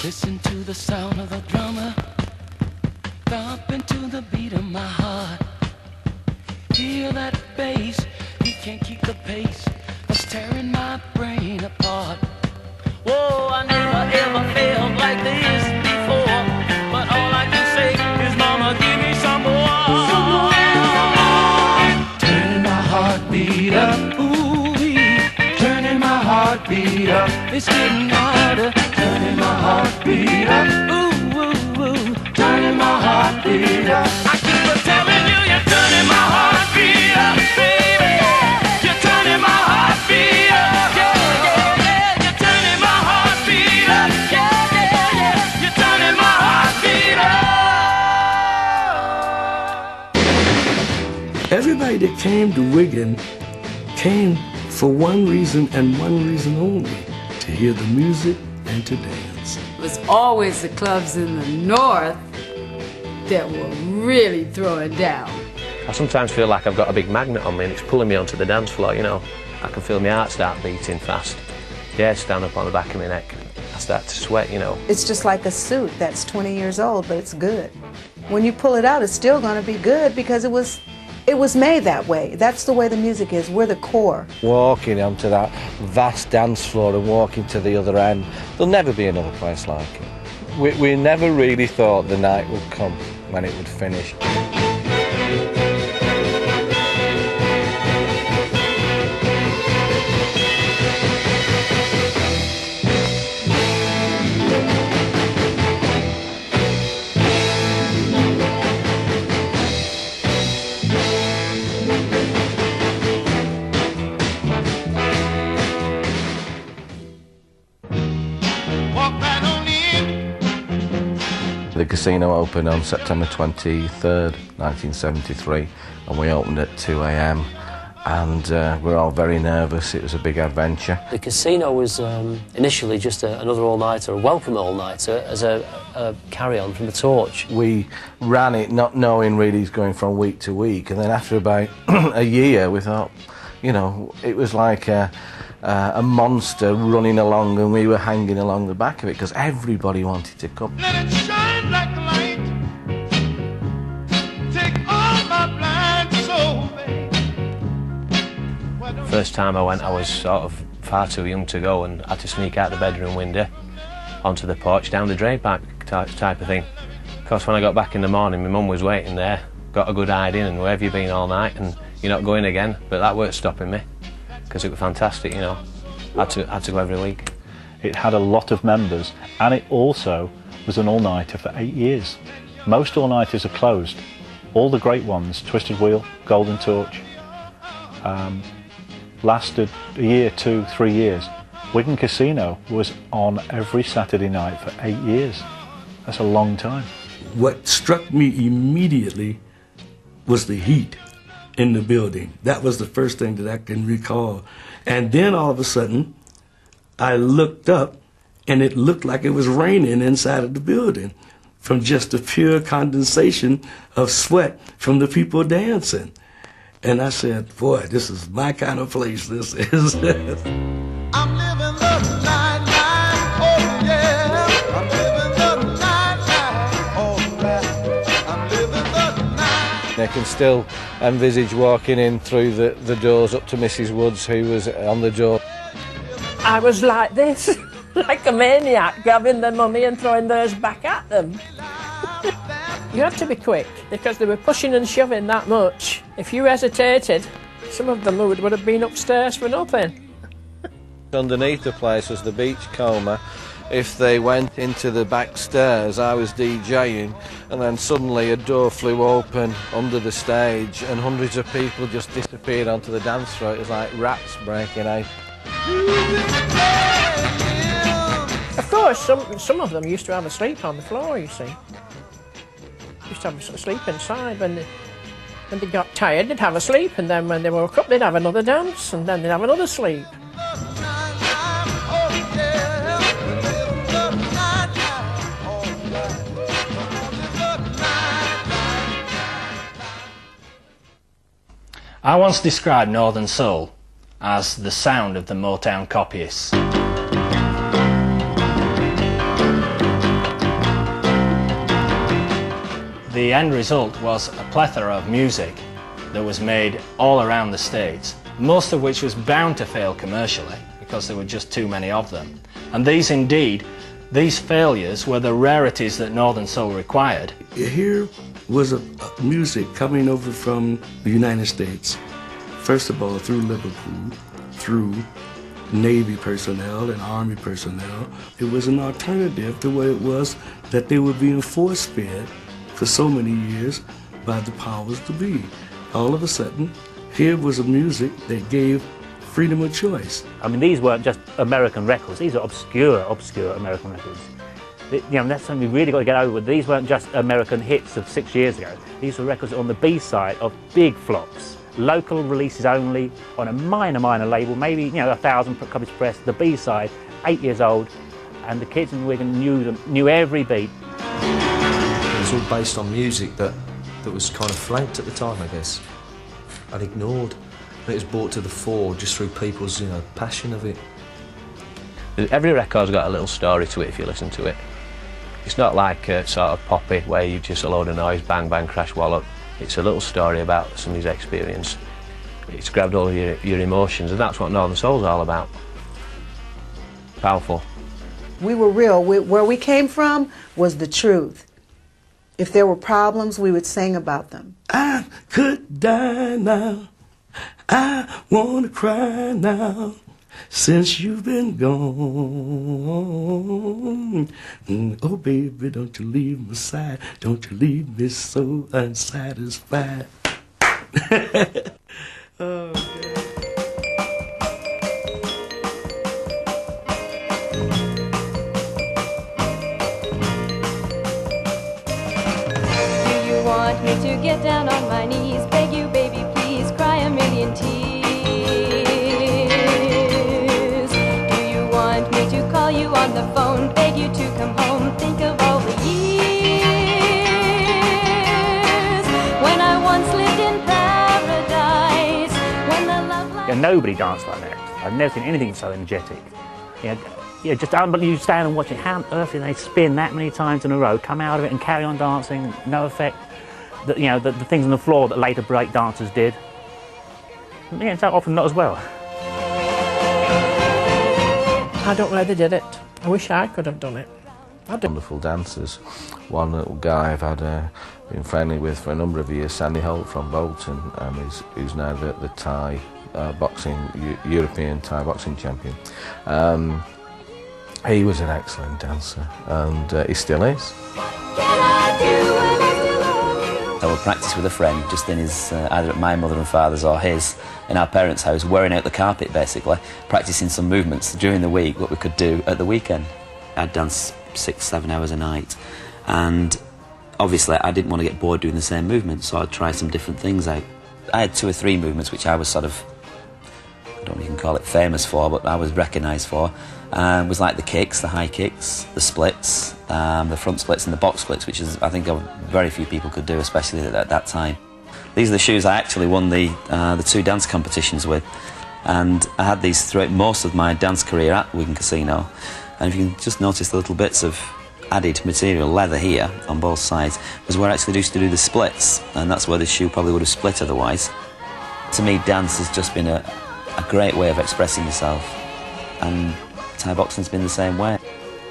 Listen to the sound of the drummer, thumping to the beat of my heart. Hear that bass, he can't keep the pace, it's tearing my brain apart. Whoa, I never ever felt like this before, but all I can say is, mama, give me some more. Turning my heartbeat up, ooh-wee, turning my heartbeat up, it's getting harder. Turning my heartbeat up, ooh, ooh, ooh, turning my heartbeat up. I keep on telling you, you're turning my heartbeat up, baby. You're turning my heartbeat up, yeah, yeah, yeah. You're turning my heartbeat up, yeah, yeah, yeah. You're turning my heartbeat up. Everybody that came to Wigan came for one reason and one reason only, to hear the music and to dance. It was always the clubs in the north that were really throwing down. I sometimes feel like I've got a big magnet on me and it's pulling me onto the dance floor, you know. I can feel my heart start beating fast. The hair stand up on the back of my neck. I start to sweat, you know. It's just like a suit that's 20 years old, but it's good. When you pull it out, it's still going to be good because it was made that way. That's the way the music is. We're the core. Walking onto that vast dance floor and walking to the other end, there'll never be another place like it. We never really thought the night would come when it would finish. The casino opened on September 23rd, 1973, and we opened at 2 a.m. and we're all very nervous. It was a big adventure. The casino was initially just another all-nighter, a welcome all-nighter, as a carry-on from the Torch. We ran it not knowing really it's going from week to week, and then after about a year we thought, you know, it was like a monster running along and we were hanging along the back of it because everybody wanted to come. Let it shine like a light, take all my blind soul, babe. First time I went, I was sort of far too young to go and had to sneak out the bedroom window onto the porch, down the drain pipe type of thing. Of course, when I got back in the morning, my mum was waiting there, got a good hiding, and where have you been all night, and you're not going again, but that weren't stopping me, because it was fantastic, you know. I had to go every week. It had a lot of members, and it also was an all-nighter for 8 years. Most all-nighters are closed. All the great ones, Twisted Wheel, Golden Torch, lasted a year, 2, 3 years. Wigan Casino was on every Saturday night for 8 years. That's a long time. What struck me immediately was the heat in the building. That was the first thing that I can recall. And then all of a sudden, I looked up and it looked like it was raining inside of the building from just the pure condensation of sweat from the people dancing. And I said, boy, this is my kind of place, this is. I'm living the night, oh yeah. I'm living the night, oh yeah. I'm living the night. I can still envisage walking in through the doors up to Mrs. Woods, who was on the door. I was like this, like a maniac, grabbing the money and throwing theirs back at them. You had to be quick, because they were pushing and shoving that much. If you hesitated, some of them would have been upstairs for nothing. Underneath the place was the beach coma. If they went into the back stairs, I was DJing, and then suddenly a door flew open under the stage and hundreds of people just disappeared onto the dance floor. It was like rats breaking out. Of course, some of them used to have a sleep on the floor, you see. Used to have a sleep inside. When they got tired, they'd have a sleep, and then when they woke up, they'd have another dance, and then they'd have another sleep. I once described Northern Soul as the sound of the Motown copyists. The end result was a plethora of music that was made all around the States, most of which was bound to fail commercially because there were just too many of them. And these failures were the rarities that Northern Soul required. Here was a music coming over from the United States, first of all through Liverpool, through Navy personnel and Army personnel. It was an alternative to what it was that they were being force-fed for so many years by the powers to be. All of a sudden, here was a music that gave freedom of choice. I mean, these weren't just American records. These are obscure American records. You know, that's something we really got to get over with. These weren't just American hits of 6 years ago. These were records on the B-side of big flops. Local releases only on a minor label, maybe, you know, 1,000 copies pressed. The B-side, 8 years old, and the kids in Wigan knew every beat. It was all based on music that was kind of flanked at the time, I guess, and ignored. And it was brought to the fore just through people's, you know, passion of it. Every record's got a little story to it if you listen to it. It's not like sort of poppy where you just a load of noise, bang, bang, crash, wallop. It's a little story about somebody's experience. It's grabbed all of your emotions, and that's what Northern Soul's all about. Powerful. We were real. Where we came from was the truth. If there were problems, we would sing about them. I could die now. I want to cry now. Since you've been gone. Oh, baby, don't you leave my side. Don't you leave me so unsatisfied. Oh, want me to get down on my knees, beg you, baby, please, cry a million tears? Do you want me to call you on the phone, beg you to come home, think of all the years when I once lived in paradise, when the love life... Yeah, nobody danced like that. I've never seen anything so energetic. Yeah, just unbelievable. You stand and watch it. How on earth did they spin that many times in a row, come out of it and carry on dancing, no effect? The things on the floor that later break dancers did. Yeah, it's often not as well. I don't know how they did it. I wish I could have done it. Wonderful dancers. One little guy I've had been friendly with for a number of years, Sandy Holt from Bolton, who's now the Thai European Thai boxing champion. He was an excellent dancer, and he still is. I would practice with a friend just in his, either at my mother and father's or his, in our parents' house, wearing out the carpet basically, practising some movements during the week, what we could do at the weekend. I'd dance 6-7 hours a night, and obviously I didn't want to get bored doing the same movements, so I'd try some different things out. I had 2 or 3 movements which I was sort of, I don't know if you can call it famous for, but I was recognised for. Was like the kicks, the high kicks, the splits, the front splits and the box splits, which is, I think, very few people could do, especially at that time. These are the shoes I actually won the 2 dance competitions with, and I had these throughout most of my dance career at Wigan Casino. And if you can just notice the little bits of added material, leather here on both sides, was where I actually used to do the splits, and that's where the shoe probably would have split otherwise. To me, dance has just been a great way of expressing yourself, and Thai boxing's been the same way.